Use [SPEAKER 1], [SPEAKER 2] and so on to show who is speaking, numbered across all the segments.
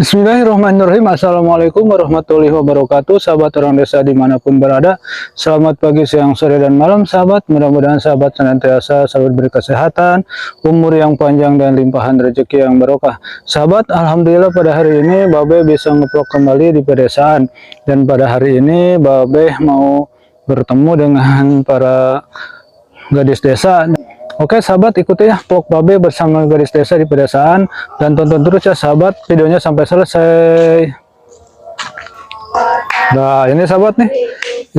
[SPEAKER 1] Bismillahirrahmanirrahim. Assalamualaikum warahmatullahi wabarakatuh. Sahabat orang desa dimanapun berada, selamat pagi, siang, sore, dan malam sahabat. Mudah-mudahan sahabat senantiasa selalu diberi kesehatan, umur yang panjang, dan limpahan rezeki yang barokah. Sahabat, alhamdulillah pada hari ini Babe bisa ngeplok kembali di pedesaan. Dan pada hari ini Babe mau bertemu dengan para gadis desa. Oke sahabat, ikuti ya vlog Babe bersama gadis desa di pedesaan, dan tonton terus ya sahabat videonya sampai selesai. Nah ini sahabat nih,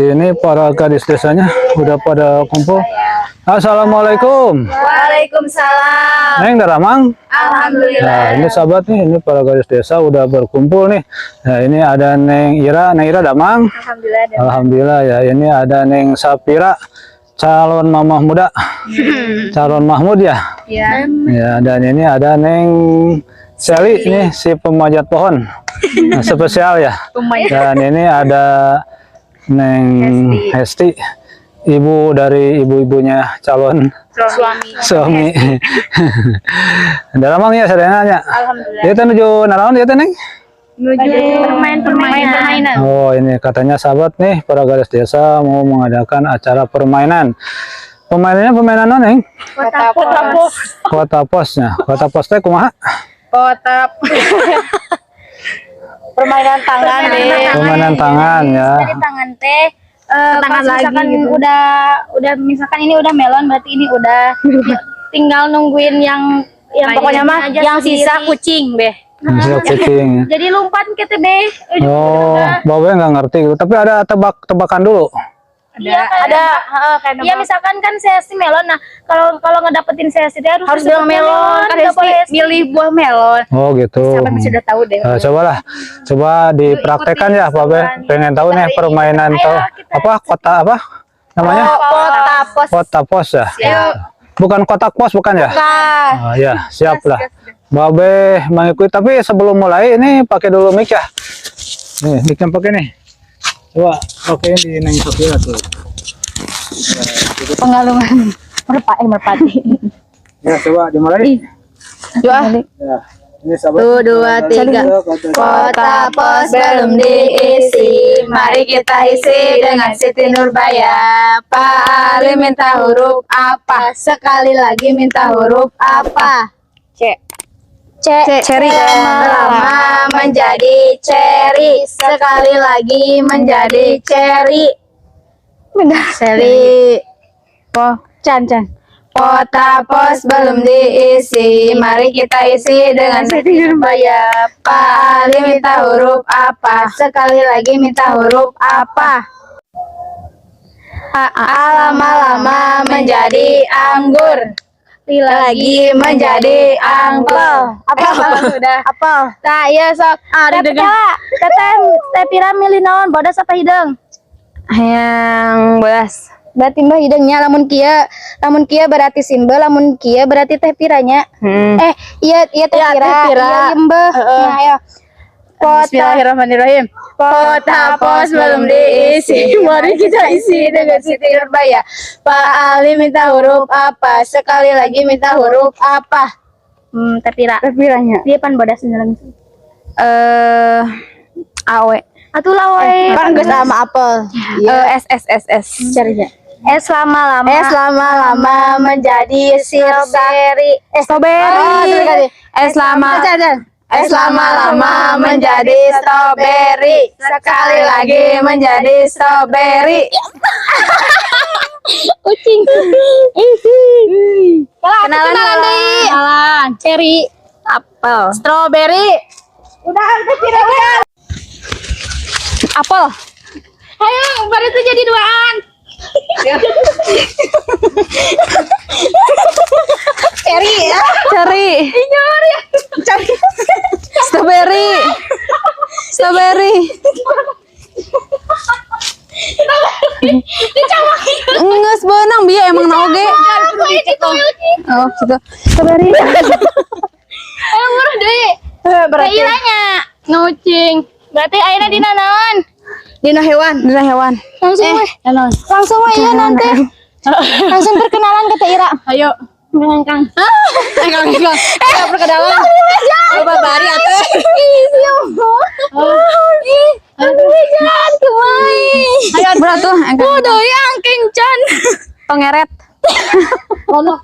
[SPEAKER 1] ini para gadis desanya udah pada kumpul. Assalamualaikum.
[SPEAKER 2] Waalaikumsalam.
[SPEAKER 1] Neng Daramang.
[SPEAKER 2] Alhamdulillah.
[SPEAKER 1] Nah ini sahabat nih, ini para gadis desa udah berkumpul nih. Nah ini ada Neng Ira Damang.
[SPEAKER 2] Alhamdulillah.
[SPEAKER 1] Alhamdulillah ya. Ini ada Neng Sapira, calon mamah muda, calon Mahmud ya.
[SPEAKER 2] Ya.
[SPEAKER 1] Ya, dan ini ada Neng Seli, ini si pemanjat pohon. Nah, spesial ya. Dan ini ada Neng Hesti, ibu dari ibu-ibunya calon suami. Dalamang ya sadenanya.
[SPEAKER 2] Alhamdulillah.
[SPEAKER 1] Dia menuju naraon dia Neng?
[SPEAKER 2] Menuju permainan.
[SPEAKER 1] Oh ini katanya sahabat nih, para gadis desa mau mengadakan acara permainan. Permainannya permainan apa Neng? Kota posnya. Kota pos teh kumaha?
[SPEAKER 2] Permainan tangan deh.
[SPEAKER 1] Permainan tangan ya.
[SPEAKER 2] Dari tangan teh.
[SPEAKER 3] Tangan
[SPEAKER 2] Pas misalkan
[SPEAKER 3] lagi gitu.
[SPEAKER 2] udah misalkan ini udah melon, berarti ini udah tinggal nungguin yang
[SPEAKER 3] Pokoknya mah
[SPEAKER 2] aja
[SPEAKER 3] yang
[SPEAKER 2] sendiri.
[SPEAKER 3] sisa kucing deh.
[SPEAKER 1] Bisa kucing.
[SPEAKER 2] Jadi lumpat kita be.
[SPEAKER 1] Oh, Babe nggak ngerti gitu. Tapi ada tebak-tebakan dulu.
[SPEAKER 2] Iya,
[SPEAKER 3] Kayak
[SPEAKER 2] iya misalkan kan sesi melon. Nah, kalau ngedapetin sesi dia
[SPEAKER 3] harus bilang melon, kan
[SPEAKER 2] nggak boleh
[SPEAKER 3] milih buah melon.
[SPEAKER 1] Oh gitu.
[SPEAKER 3] Siapa bisa udah tahu deh.
[SPEAKER 1] Cobalah, coba dipraktekkan ya, Babe. Pengen tahu nih permainan tahu apa kota apa namanya?
[SPEAKER 3] Kota pos.
[SPEAKER 1] Kota pos ya. Bukan kotak pos bukan ya? Oh, ya siap lah. Babe mengikuti, tapi sebelum mulai ini pakai dulu mic ya. Nih, mic yang pakai nih. Coba pakai di Neng Sofia tuh.
[SPEAKER 3] Pengalungan merpati.
[SPEAKER 1] Ya coba dimulai.
[SPEAKER 3] Dua.
[SPEAKER 1] Ya. Ini sahabat.
[SPEAKER 3] 1, 2, 3. Kota pos belum diisi, mari kita isi dengan Siti Nurbaya. Pak Ali minta huruf apa? Sekali lagi minta huruf apa? Ceri. Lama menjadi ceri, sekali lagi menjadi ceri. Ceri. Can. Kota pos belum diisi, mari kita isi dengan Siti Nurbaya. Pak Ali minta huruf apa? Sekali lagi minta huruf apa? Lama-lama menjadi anggur, lagi menjadi angpel. Apa? Sudah. Apel. Nah, iya sok.
[SPEAKER 2] Teh Pira milih naon, bodas apa hidung?
[SPEAKER 3] Yang bodas.
[SPEAKER 2] Berarti mbah hidungnya lamun kia berarti simbol, lamun kia berarti teh piranya. Iya teh
[SPEAKER 3] Iya,
[SPEAKER 2] pira.
[SPEAKER 3] teh pira.
[SPEAKER 2] Iya mbah. Nah, ayo.
[SPEAKER 3] Bismillahirrahmanirrahim. Kota pos belum diisi, mari kita isi dengan Siti Nurbaya. Pak Ali minta huruf apa? Sekali lagi minta huruf apa?
[SPEAKER 2] Teh pira.
[SPEAKER 3] Teh piranya.
[SPEAKER 2] Dia pan bodasnya lagi.
[SPEAKER 3] Awe.
[SPEAKER 2] Atuh lah we.
[SPEAKER 3] Kan geus sama apel. S. Carinya.
[SPEAKER 2] Es lama-lama
[SPEAKER 3] menjadi strawberry. Es lama-lama menjadi strawberry. Sekali lagi menjadi strawberry.
[SPEAKER 2] kucing.
[SPEAKER 3] Kenalan deh.
[SPEAKER 2] Cherry.
[SPEAKER 3] Apel.
[SPEAKER 2] Strawberry. Udah kira-kira.
[SPEAKER 3] Apel.
[SPEAKER 2] Ayo, baru itu jadi duaan. Cherry ya.
[SPEAKER 3] Ceri. Strawberry. Nges benang biar emang naoge. Oh gitu. Strawberry.
[SPEAKER 2] Ayo murah deh.
[SPEAKER 3] Berarti
[SPEAKER 2] Kailanya ngucing. Berarti ayeuna dina naon?
[SPEAKER 3] dina hewan.
[SPEAKER 2] Langsung weh. Langsung weh ya nanti. Langsung perkenalan ke Teh Ira.
[SPEAKER 3] Ayo.
[SPEAKER 2] Kang.
[SPEAKER 3] Kang. Perkenalan. Coba bari atuh.
[SPEAKER 2] Ih, siapa
[SPEAKER 3] atuh. Kudu yang kincan. Tongeret.
[SPEAKER 2] Ono.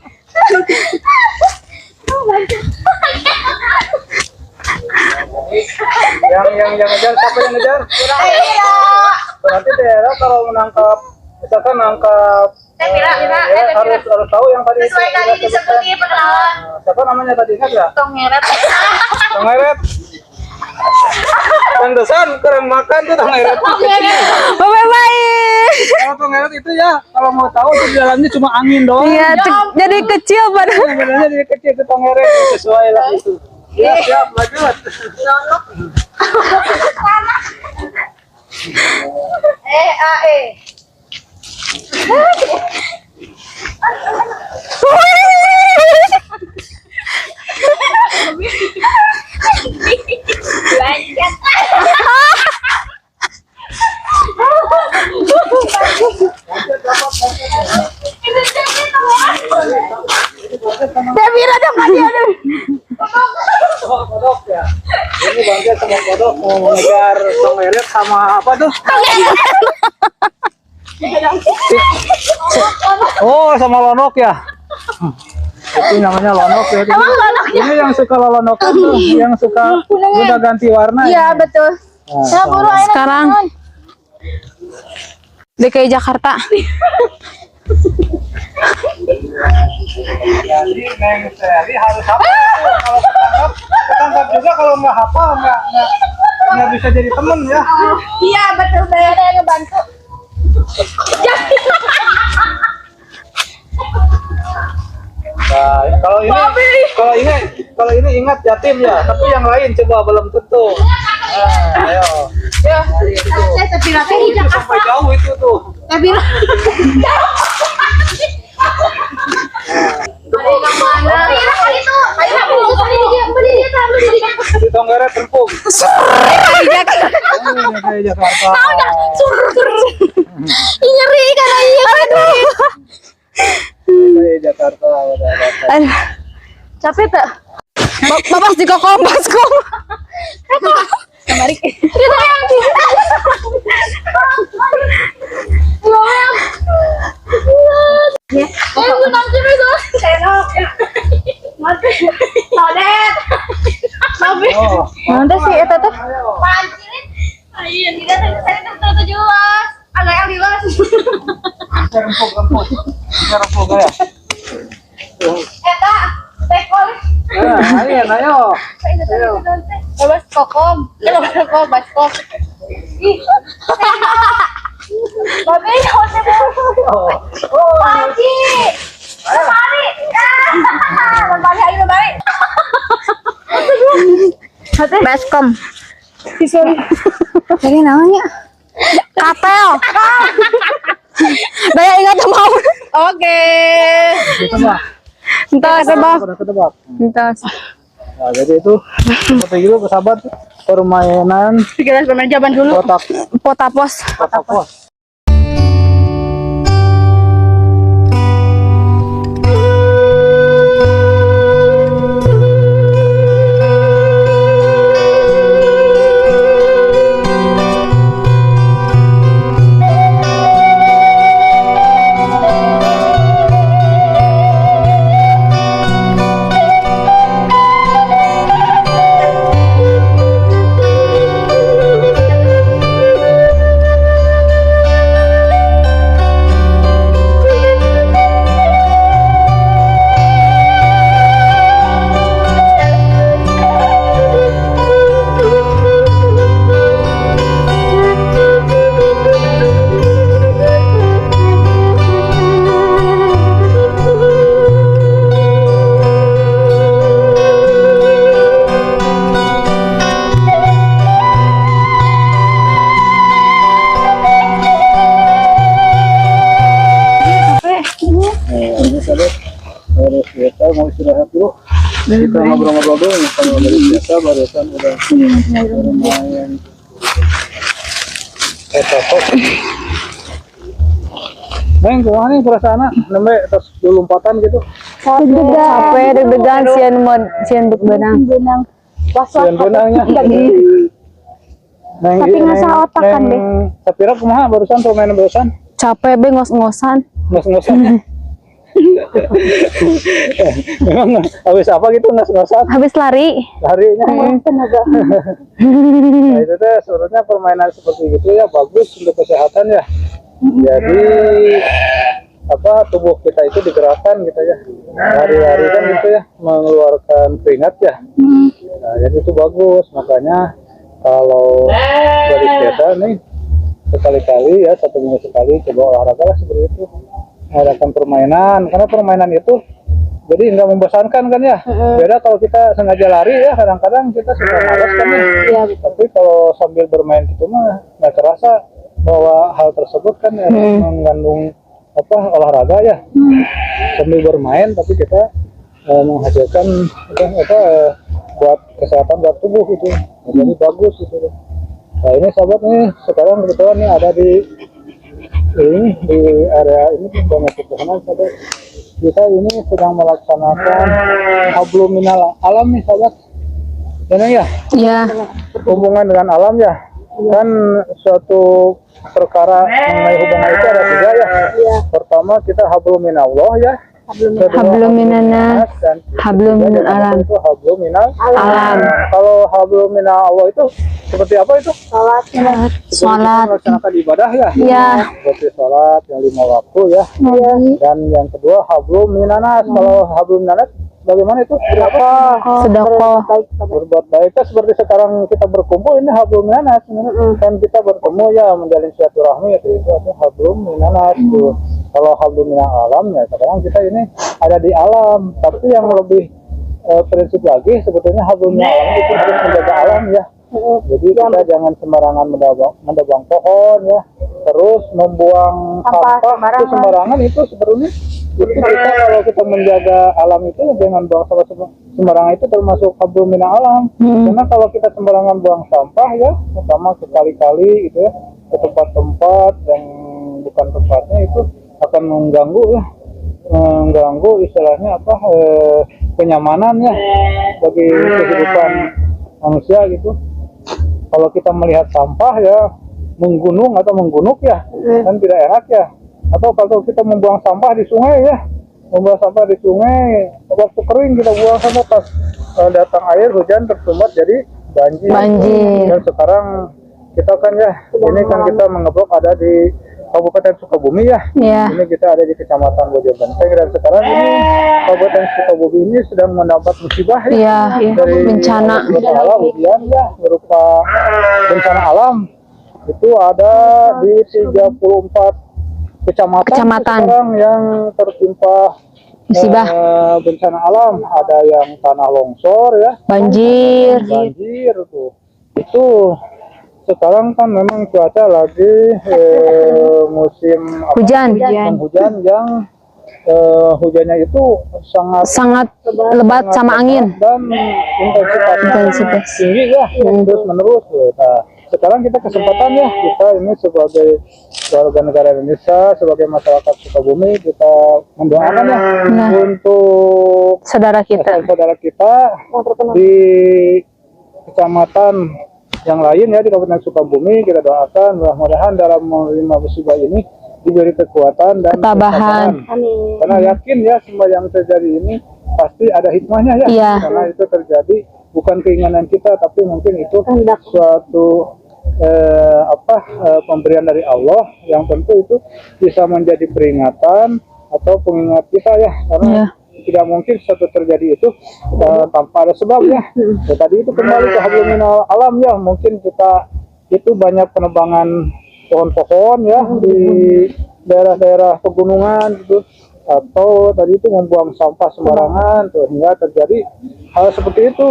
[SPEAKER 1] Yang ngejar, siapa yang ngejar? Nanti daerah kalau menangkap, misalkan nangkap harus tahu yang tadi
[SPEAKER 2] Sesuai tadi disebutin perkenalan.
[SPEAKER 1] siapa namanya tadi, ingat ya?
[SPEAKER 2] Tongeret.
[SPEAKER 1] Tongeret. Pantesan kurang makan tuh Tongeret.
[SPEAKER 3] Bye-bye.
[SPEAKER 1] Kalau Tongeret itu ya, kalau mau tahu itu di dalamnya cuma angin doang.
[SPEAKER 3] Iya, jadi kecil padahal.
[SPEAKER 1] Sebenarnya dari kecil itu Tongeret sesuai lah itu. Ya siap, lanjut.
[SPEAKER 2] AE.
[SPEAKER 3] Devira dong tadi ada.
[SPEAKER 1] Kodok ya. Ini bangga sama kodok mau mengejar Tongeret sama apa tuh? Oh, sama lonok ya. Itu namanya lonok ya. Ini yang suka lonok tuh, yang suka udah ganti warna.
[SPEAKER 2] Iya, betul.
[SPEAKER 1] Nah,
[SPEAKER 2] Buru air.
[SPEAKER 3] Sekarang DKI Jakarta.
[SPEAKER 1] Jadi Neng Seri harus hafal tuh. Kalau ketangkap juga kalau nggak hafal nggak bisa jadi temen ya.
[SPEAKER 2] Iya, betul. Ada yang ngebantu.
[SPEAKER 1] Nah, kalau ini ingat yatim ya, tapi yang lain coba belum tentu. Nah, ayo.
[SPEAKER 2] Ya.
[SPEAKER 1] Itu sampai jauh itu tuh. Di Tongeret Terpung. Kayak Jakarta.
[SPEAKER 2] Nyeri karena iya.
[SPEAKER 1] Kayak Jakarta.
[SPEAKER 3] Aduh,
[SPEAKER 2] Capek tak?
[SPEAKER 3] Bapak di kokom, baskom.
[SPEAKER 2] Kemari. Kita yang
[SPEAKER 3] Nanti sih eta teh.
[SPEAKER 1] Rempuk ya. Ayo.
[SPEAKER 2] Bebas kokom. Baskom. Ih. Babe,
[SPEAKER 1] Oh.
[SPEAKER 2] Panji. Kemari. Kemari ayo balik.
[SPEAKER 3] Baskom.
[SPEAKER 2] Sorry.
[SPEAKER 3] Jadi namanya kapel. Daya ingat mau.
[SPEAKER 2] Oke.
[SPEAKER 1] Ketebak.
[SPEAKER 3] Entar sebab.
[SPEAKER 1] Udah ketebak.
[SPEAKER 3] Entar.
[SPEAKER 1] Nah, jadi itu seperti itu sahabat permainan
[SPEAKER 2] Kita bermain jaban dulu.
[SPEAKER 1] kotak
[SPEAKER 3] Potapos.
[SPEAKER 1] pos. Harus biasa mau istirahat dulu. Kita ngobrol-ngobrol dulu nih, kalau dari biasa barusan udah lumayan. Kotak. Neng, gimana nih perasaannya? Nembe terus dulu lompatan gitu.
[SPEAKER 3] Capek deg-degan sian deg benang.
[SPEAKER 1] Sian benangnya.
[SPEAKER 3] Tapi ngasah otak kan, deh.
[SPEAKER 1] Sapira kumaha barusan permainan barusan?
[SPEAKER 3] Capek be ngos-ngosan.
[SPEAKER 1] Ngos-ngosan. Memang habis apa gitu ngos-ngosan?
[SPEAKER 3] Habis lari.
[SPEAKER 1] Larinya.
[SPEAKER 2] Tenaga.
[SPEAKER 1] Nah, itu teh sebenarnya permainan seperti gitu ya bagus untuk kesehatan ya. Jadi apa tubuh kita itu digerakkan gitu ya. Lari-lari kan gitu ya, mengeluarkan keringat ya. Nah, jadi itu bagus. Makanya kalau dari sepeda nih sekali-kali ya 1 minggu sekali coba olahraga lah seperti itu. Mengadakan permainan, karena permainan itu jadi nggak membosankan kan ya. Beda kalau kita sengaja lari ya, kadang-kadang kita suka malas kan ya.
[SPEAKER 2] Iya,
[SPEAKER 1] Tapi kalau sambil bermain gitu mah nggak terasa bahwa hal tersebut kan ya, mengandung apa olahraga ya. Sambil bermain tapi kita menghasilkan apa buat kesehatan buat tubuh gitu. Jadi bagus gitu. Nah ini sahabat nih sekarang kebetulan nih ada di area ini banyak pepohonan sahabat. Kita ini sedang melaksanakan hablum minal alam nih sahabat. Ya
[SPEAKER 3] Iya.
[SPEAKER 1] hubungan dengan alam ya. Kan suatu perkara mengenai hubungan itu ada 3 ya. Pertama kita hablum minallah ya.
[SPEAKER 3] Hablum minanas,
[SPEAKER 1] dan
[SPEAKER 3] hablum
[SPEAKER 1] ketiga,
[SPEAKER 3] minal alam.
[SPEAKER 1] itu hablum minal
[SPEAKER 3] Alam.
[SPEAKER 1] Kalau hablum minal Allah itu seperti apa itu?
[SPEAKER 2] Sholat.
[SPEAKER 3] Sholat.
[SPEAKER 1] Melaksanakan ibadah ya.
[SPEAKER 3] Iya.
[SPEAKER 1] Seperti sholat yang 5 waktu ya. Dan yang kedua hablum minanas. Kalau hablum minanas bagaimana itu?
[SPEAKER 3] Sedekah.
[SPEAKER 1] Berbuat baik. Kan seperti sekarang kita berkumpul ini hablum minanas. Kan kita bertemu ya menjalin silaturahmi ya, itu hablum minanas. Kalau hablum minal alam ya sekarang kita ini ada di alam, tapi yang lebih prinsip lagi sebetulnya hablum minal alam itu harus menjaga alam ya. Jadi kita jangan sembarangan mendebang pohon ya, terus membuang sampah itu sembarangan. Itu sebenarnya itu kita kalau kita menjaga alam itu jangan buang sampah sembarangan, itu termasuk hablum minal alam. Karena kalau kita sembarangan buang sampah ya, pertama sekali-kali gitu ya ke tempat-tempat yang bukan tempatnya, itu akan mengganggu istilahnya apa kenyamanan ya bagi kehidupan manusia gitu. Kalau kita melihat sampah ya menggunung atau menggunuk ya kan tidak enak ya. Atau kalau kita membuang sampah di sungai ya, membuang sampah di sungai waktu kering kita buang sampah, pas datang air hujan tersumbat jadi banjir. Dan sekarang kita kan ya ini kan kita mengeblok ada di Kabupaten Sukabumi ya. Ini kita ada di Kecamatan Bojobenteng, dan sekarang ini Kabupaten Sukabumi ini sedang mendapat musibah ya, dari bencana hujan ya, berupa bencana alam. Itu ada di 34 kecamatan sekarang yang tertimpa musibah bencana alam. Ada yang tanah longsor ya, banjir tuh. Itu sekarang kan memang cuaca lagi musim
[SPEAKER 3] hujan
[SPEAKER 1] yang hujannya itu sangat
[SPEAKER 3] lebat sama angin
[SPEAKER 1] dan intensitasnya tinggi ya, terus menerus. Nah, sekarang kita kesempatan ya, kita ini sebagai warga negara Indonesia, sebagai masyarakat Sukabumi, kita mendoakan ya untuk saudara kita di kecamatan yang lain ya di Kabupaten Sukabumi. Kita doakan mudah-mudahan dalam menerima musibah ini diberi kekuatan dan ketabahan. Karena yakin ya semua yang terjadi ini pasti ada hikmahnya ya. Karena itu terjadi bukan keinginan kita, tapi mungkin itu suatu pemberian dari Allah yang tentu itu bisa menjadi peringatan atau pengingat kita ya. Karena tidak mungkin sesuatu terjadi itu tanpa ada sebab ya. Tadi itu kembali ke hablum minal alam ya. Mungkin kita itu banyak penebangan pohon-pohon ya di daerah-daerah pegunungan gitu, atau tadi itu membuang sampah sembarangan tuh, hingga terjadi hal seperti itu.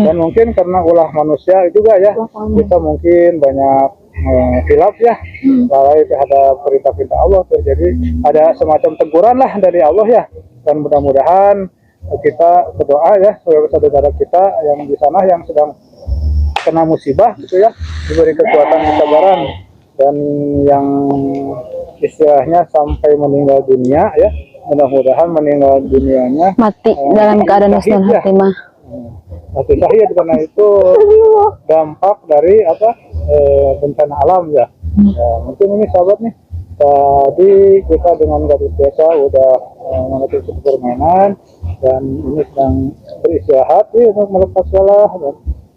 [SPEAKER 1] Dan mungkin karena ulah manusia juga ya, kita mungkin banyak khilaf ya, lalai terhadap perintah-perintah Allah tuh. Jadi ada semacam teguran lah dari Allah ya. Dan mudah-mudahan kita berdoa ya sebagai saudara kita yang di sana yang sedang kena musibah gitu ya, diberi kekuatan kesabaran, dan yang istilahnya sampai meninggal dunia ya, mudah-mudahan meninggal dunianya
[SPEAKER 3] mati dalam keadaan husnul khatimah.
[SPEAKER 1] Mati syahid, karena itu dampak dari bencana alam ya. Mungkin ini sahabat nih, tadi kita dengan gadis desa udah menutup permainan dan ini sedang beristirahat untuk melepas lelah,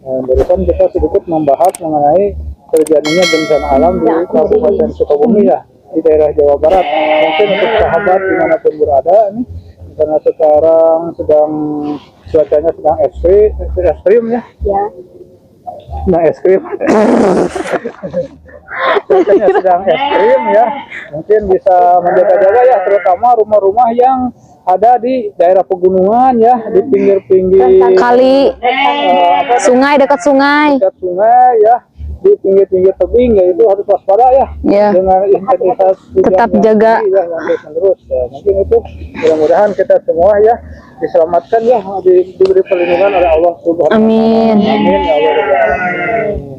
[SPEAKER 1] dan barusan kita sedikit membahas mengenai terjadinya bencana alam di Kabupaten Sukabumi ya, di daerah Jawa Barat. Mungkin untuk sahabat dimanapun berada nih, karena sekarang sedang cuacanya sedang ekstrim ya. Nah, ekstrim. Cuacanya sedang ekstrim ya. Mungkin bisa menjaga-jaga ya, terutama rumah-rumah yang ada di daerah pegunungan ya, di pinggir-pinggir
[SPEAKER 3] Kali, sungai, dekat sungai.
[SPEAKER 1] dekat sungai ya, di pinggir-pinggir tebing ya, itu harus waspada ya.
[SPEAKER 3] Ya.
[SPEAKER 1] Dengan intensitas hujan
[SPEAKER 3] Tetap
[SPEAKER 1] yang
[SPEAKER 3] jaga.
[SPEAKER 1] tinggi ya, yang terus-menerus. Ya, mungkin itu mudah-mudahan kita semua ya diselamatkan ya, diberi perlindungan oleh Allah Subhanahu wa Ta'ala.
[SPEAKER 3] Amin.
[SPEAKER 1] Amin ya Allah. Amin.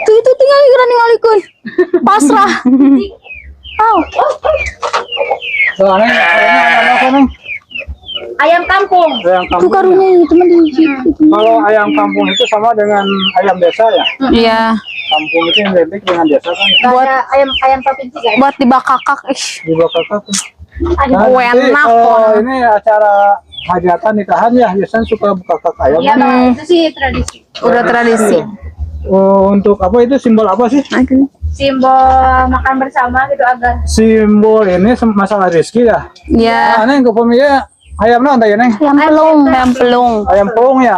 [SPEAKER 3] Tuh itu tinggal ninggalikeun. Pasrah.
[SPEAKER 1] Soalnya kayaknya ayam apa nih?
[SPEAKER 2] Ayam kampung.
[SPEAKER 1] Ayam
[SPEAKER 2] Itu
[SPEAKER 1] kampung.
[SPEAKER 2] karunya
[SPEAKER 1] Ya.
[SPEAKER 2] itu mah di situ.
[SPEAKER 1] Kalau ayam kampung itu sama dengan ayam desa ya?
[SPEAKER 3] Iya.
[SPEAKER 1] Kampung itu identik dengan desa kan?
[SPEAKER 3] Buat
[SPEAKER 2] ayam provinsi kan.
[SPEAKER 3] buat dibakakak.
[SPEAKER 1] Juga kakak.
[SPEAKER 2] Ada
[SPEAKER 3] Enak
[SPEAKER 1] kalau
[SPEAKER 3] kok.
[SPEAKER 1] ini acara hajatan nikahan ya biasanya suka buka kakak ayam.
[SPEAKER 2] Iya, Bang. Itu sih tradisi.
[SPEAKER 3] Udah tradisi.
[SPEAKER 1] Untuk apa itu simbol apa sih?
[SPEAKER 2] Simbol makan bersama gitu agar
[SPEAKER 1] Simbol ini masalah rezeki ya.
[SPEAKER 3] Ya.
[SPEAKER 1] Nah, neng ke pemia ayam naon teh neng?
[SPEAKER 2] ayam pelung.
[SPEAKER 3] Ayam pelung.
[SPEAKER 1] Ayam pelung ya.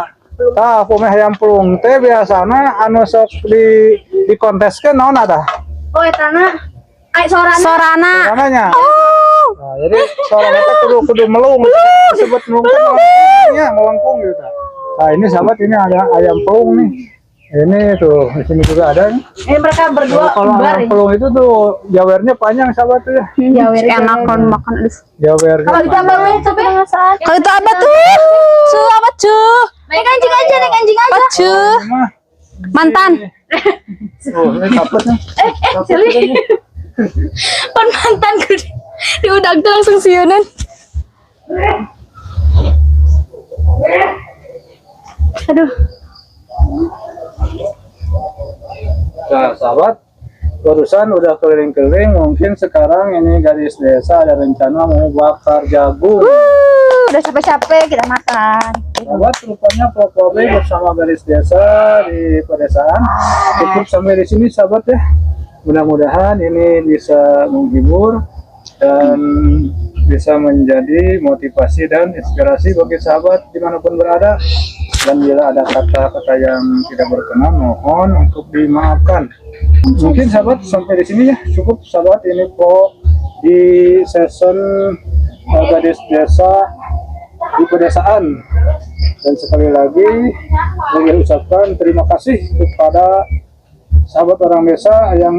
[SPEAKER 1] Tah pemia ayam pelung teh biasana anu sok dikonteskeun naon ada?
[SPEAKER 2] Oh, etana. Ay, sorana.
[SPEAKER 3] Sorana.
[SPEAKER 1] Namanya.
[SPEAKER 3] Oh.
[SPEAKER 1] Nah, jadi soalnya teh kudu melung. Disebut melung kan ya melengkung gitu. Nah, ini sahabat ini ada ayam pelung nih. Ini tuh di sini juga ada nih.
[SPEAKER 2] Ini mereka berdua
[SPEAKER 1] Kalau
[SPEAKER 2] kembar.
[SPEAKER 1] ayam pelung itu tuh jawernya panjang sahabat tuh ya.
[SPEAKER 3] Enak kan makan. Aduh.
[SPEAKER 1] Jawernya.
[SPEAKER 2] Kalau ditambah
[SPEAKER 1] panjang.
[SPEAKER 2] tapi nggak saat.
[SPEAKER 3] Kalau itu apa tuh? Cu apa cu?
[SPEAKER 2] Naik anjing aja, naik anjing aja.
[SPEAKER 3] Apa cu?
[SPEAKER 1] Ini mah.
[SPEAKER 3] Mantan.
[SPEAKER 1] Oh, ini kapet nih.
[SPEAKER 2] Sili.
[SPEAKER 3] Pan mantan gue. Di udah tuh langsung siunan. Aduh.
[SPEAKER 1] Nah, sahabat, barusan udah keliling-keliling, mungkin sekarang ini gadis desa ada rencana mau bakar jagung.
[SPEAKER 2] Udah capek-capek kita makan.
[SPEAKER 1] Sahabat, rupanya Popobe bersama gadis desa di pedesaan cukup sampai di sini, sahabat ya. Mudah-mudahan ini bisa menghibur dan bisa menjadi motivasi dan inspirasi bagi sahabat dimanapun berada. Dan bila ada kata-kata yang tidak berkenan, mohon untuk dimaafkan. Mungkin sahabat sampai di sini ya cukup sahabat, ini kok di season gadis desa di pedesaan. Dan sekali lagi saya ucapkan terima kasih kepada sahabat orang desa yang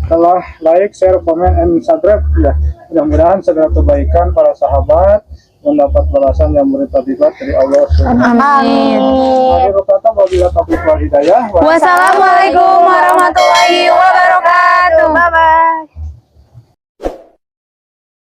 [SPEAKER 1] telah like, share, komen, and subscribe ya. Mudah-mudahan segala kebaikan para sahabat mendapat balasan yang berlipat-lipat dari Allah Subhanahu wa taala.
[SPEAKER 3] Amin.
[SPEAKER 1] Akhirul kata wabillahi taufiq wal hidayah.
[SPEAKER 3] Wassalamualaikum warahmatullahi